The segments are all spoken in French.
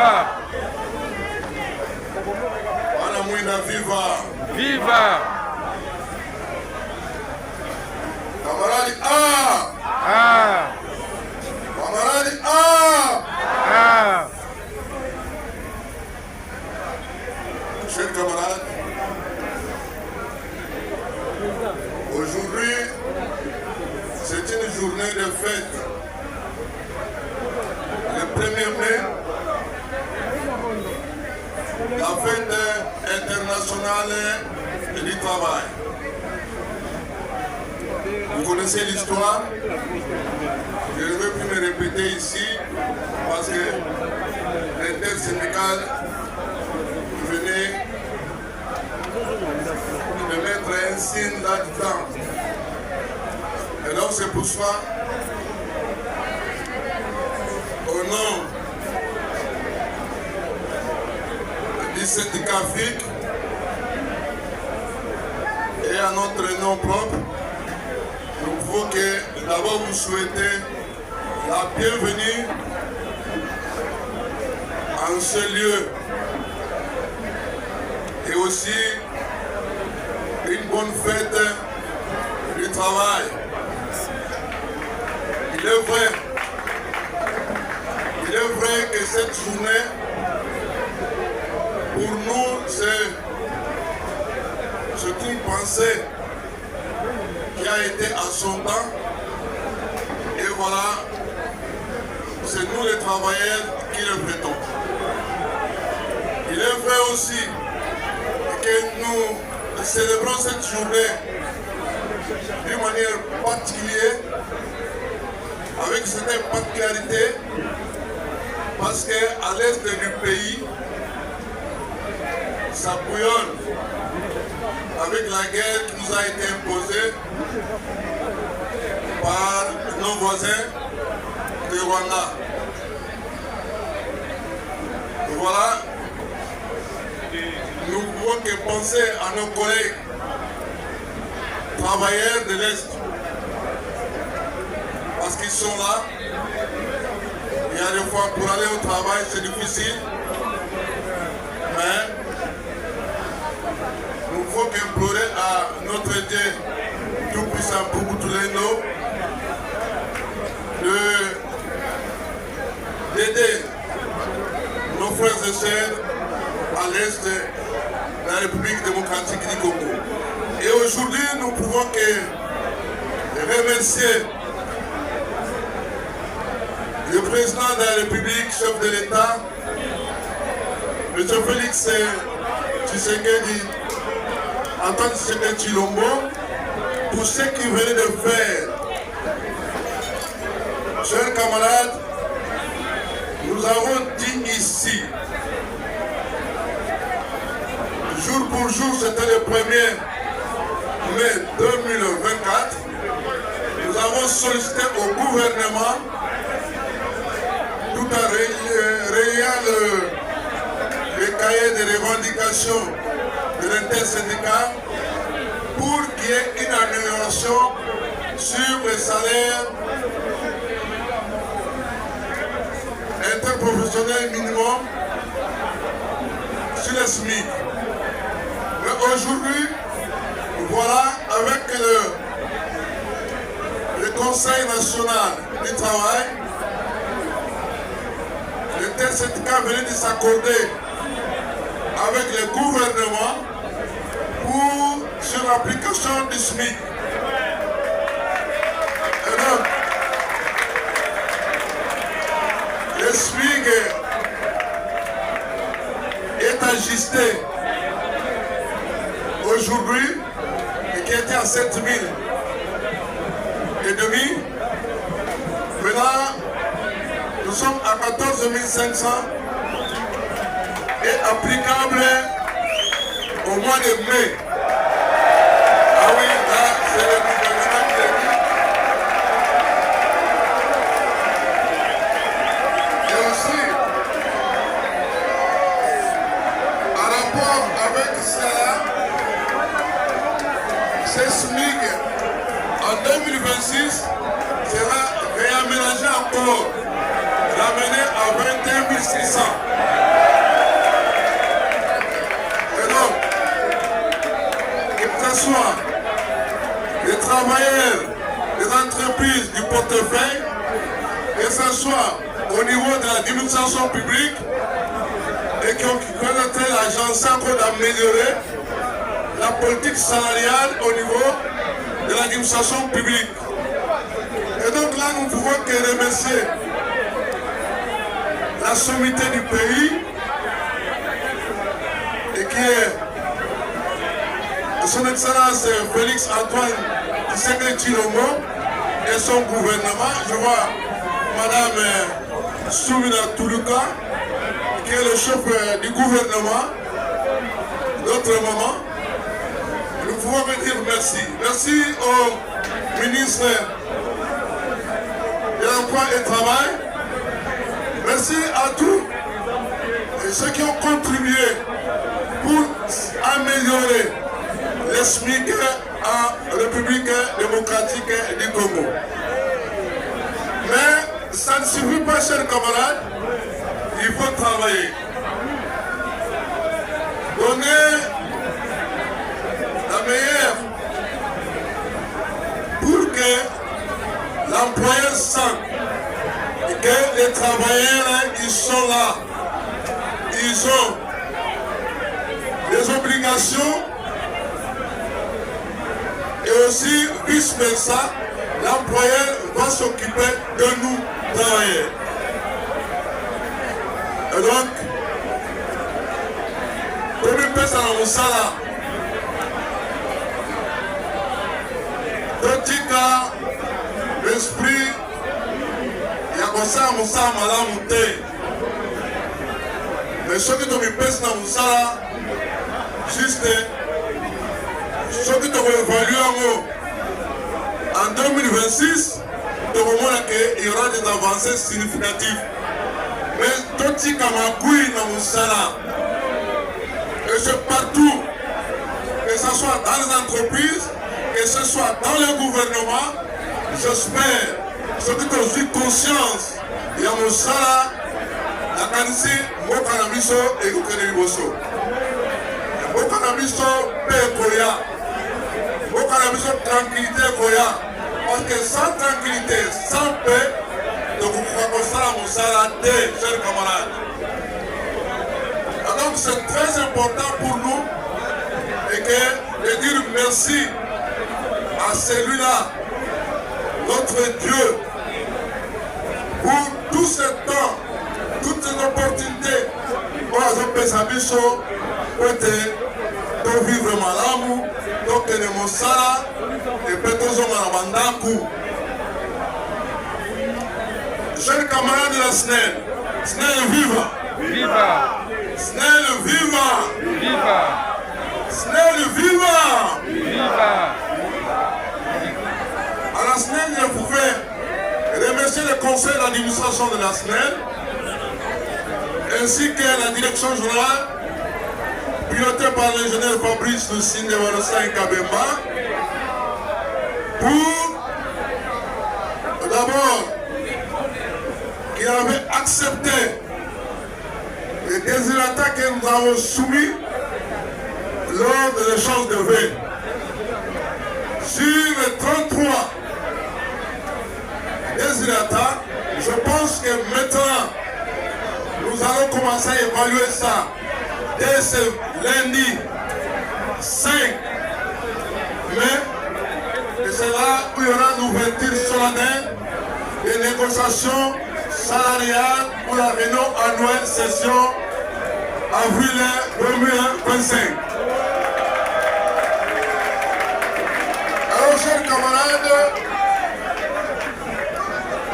Viva! Ana Mwina, viva! Viva! Camarade A! Ah! Camarade A! Ah! Chers camarades, aujourd'hui, c'est une journée de fête. Le 1er mai, la fête internationale du travail. Vous connaissez l'histoire? Je ne veux plus me répéter ici parce que l'intersyndicale venait de mettre un signe là-dedans. Et donc c'est pour ça, au nom du syndicat FIC et à notre nom propre, nous pouvons que d'abord vous souhaiter la bienvenue en ce lieu et aussi une bonne fête du travail. Il est vrai que cette journée, pour nous, c'est une pensée qui a été à son temps. Et voilà, c'est nous les travailleurs qui le fêtons. Il est vrai aussi que nous célébrons cette journée d'une manière particulière, avec certaines particularités, parce qu'à l'est du pays, ça bouillonne avec la guerre qui nous a été imposée par nos voisins du Rwanda. Voilà, nous ne pouvons que penser à nos collègues travailleurs de l'Est, parce qu'ils sont là. Il y a des fois pour aller au travail c'est difficile, mais nous ne pouvons qu'implorer à notre Dieu tout-puissant Pukutuléno d'aider nos frères et sœurs à l'Est de la République démocratique du Congo. Et aujourd'hui, nous pouvons que remercier le président de la République, chef de l'État, M. Félix Tshisekedi, Antoine Tshisekedi Tshilombo, pour ce qu'il venait de faire. Chers camarades, nous avons dit ici, jour pour jour, c'était le 1er mai 2024, nous avons sollicité au gouvernement, tout en rayant le cahier de revendications de l'intersyndical, pour qu'il y ait une amélioration sur les salaires interprofessionnels minimum sur les SMIC. Mais aujourd'hui, voilà, avec le Conseil national du travail, l'intersyndical venait de s'accorder avec le gouvernement sur l'application du SMIC. Et donc, le SMIC est ajusté aujourd'hui et qui était à 7 000 et demi. Maintenant, nous sommes à 14 500 et applicable au mois de mai. Ah oui, là, c'est le gouvernement qui l'a dit. Et aussi, en rapport avec cela, ce SMIC en 2026 sera réaménagé encore, ramené à 21 600. Et donc, que ce soit les travailleurs des entreprises du portefeuille, que ce soit au niveau de l'administration publique, et qui connaîtrait l'agence encore d'améliorer la politique salariale au niveau de l'administration publique. Et donc là, nous ne pouvons que remercier la sommité du pays et qui est son Excellence Félix Antoine Tshisekedi Tshilombo et son gouvernement. Je vois Madame Soumina Toulouka, qui est le chef du gouvernement, notre maman. Nous pouvons dire merci. Merci au ministre de l'Emploi et du Travail. Merci à tous ceux qui ont contribué pour améliorer les SMIC en République démocratique du Congo. Mais ça ne suffit pas, chers camarades, il faut travailler. Donner la meilleure pour que l'employeur sente que les travailleurs, ils sont là. Ils ont des obligations et aussi vice-versa, l'employeur va s'occuper de nous travailleurs. Et donc, comme une personne à Moussala, Totika, l'esprit, il y a comme ça à Moussala, Madame Mouté. Mais ceux qui ont une personne à Moussala, juste, ceux qui ont évalué en 2026, il y aura des avancées significatives. Mais Totika Magoui na Moussala, et c'est partout, que ce soit dans les entreprises, que ce soit dans le gouvernement, j'espère, ceux qui ont eu conscience, il y a Moussala, la Kanisi, Mokanabiso et Gokeneliboso. Mokanabiso, paix Koya. Mokanabiso, tranquillité Koya. Parce que sans tranquillité, sans paix, donc vous pouvez constater à Moussala, chers camarades. Donc c'est très important pour nous et que de dire merci à celui-là, notre Dieu, pour tout ce temps, toutes ces opportunités pour les Abisso, pour vivre malamu, donc les Moussala et Petozoma Mandaku. Chers camarades de la SNEL, SNEL viva! Viva! SNEL viva! Viva! SNEL viva! Viva! À la SNEL, je pouvais remercier le conseil d'administration de la SNEL ainsi que la direction générale pilotée par l'ingénieur Fabrice Lucine de Warosa Kabemba pour d'abord qui avait accepté les désirata que nous avons soumis lors de l'échange de vœux. Sur les 33 désirata, je pense que maintenant, nous allons commencer à évaluer ça dès ce lundi 5 mai. Et c'est là où il y aura l'ouverture solennelle des négociations salariales pour la réunion annuelle session avril 2025. Alors, chers camarades,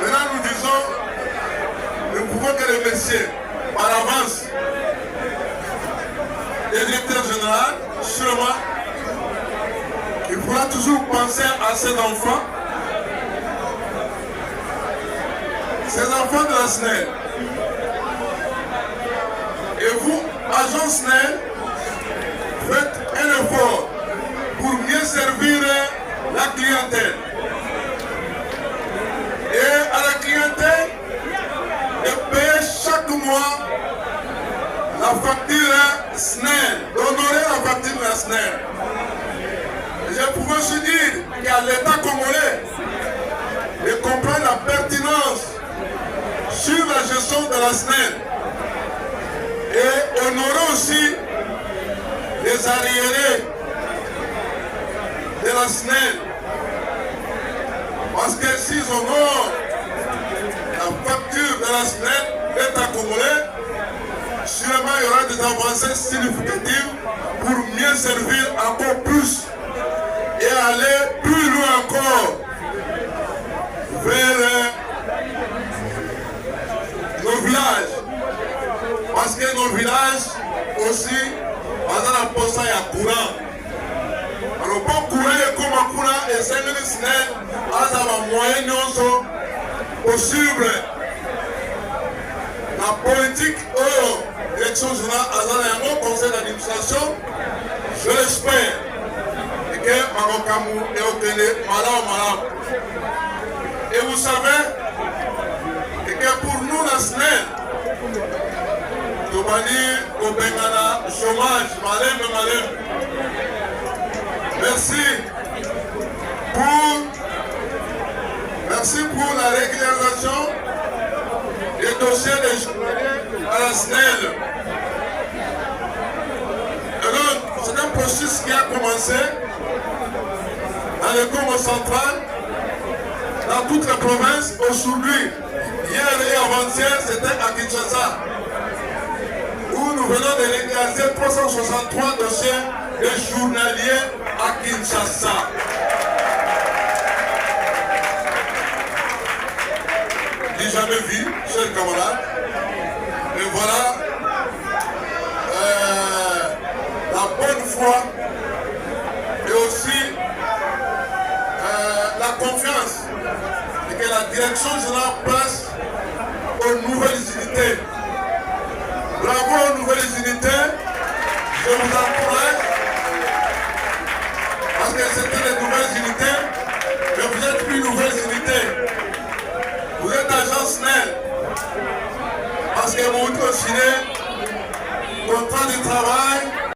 maintenant nous disons, nous ne pouvons que remercier par avance le directeur général, sûrement, il faudra toujours penser à ces enfants de la SNEL. Et vous, agent SNEL, faites un effort pour mieux servir la clientèle. Et à la clientèle, de payer chaque mois la facture SNEL, d'honorer la facture de la SNEL. Je pouvais aussi dire qu'à l'État congolais de comprendre la pertinence sur la gestion de la SNEL et honorer aussi les arriérés de la SNEL. Parce que s'ils honorent la facture de la SNEL, l'État congolais, sûrement il y aura des avancées significatives pour mieux servir encore plus et aller plus loin encore vers nos villages. Parce que nos villages aussi, dans la poste, il y a courant. Alors, bon courant comme un courant et 5 minutes, à la moyenne possible. La politique, l'élection générale, à un conseil d'administration, je l'espère. Et que Marocamu est au Kenya, malade. Et vous savez, que pour nous, la SNEL, au Bengala, chômage, malin. Merci pour la régularisation des dossiers des journaliers à la SNEL. Alors, c'est un processus qui a commencé dans le Congo central, dans toutes les provinces. Aujourd'hui, hier et avant-hier, c'était à Kinshasa, où nous venons de régulariser 363 dossiers de journaliers à Kinshasa. J'ai jamais vu, chers camarades. Et voilà la bonne foi et aussi la confiance et que la direction générale place aux nouvelles unités. Bravo aux nouvelles unités. Je vous encourage parce que c'était les nouvelles unités, mais vous êtes plus nouvelles unités. Vous êtes agent SNEL parce que vous avez signé contrat de travail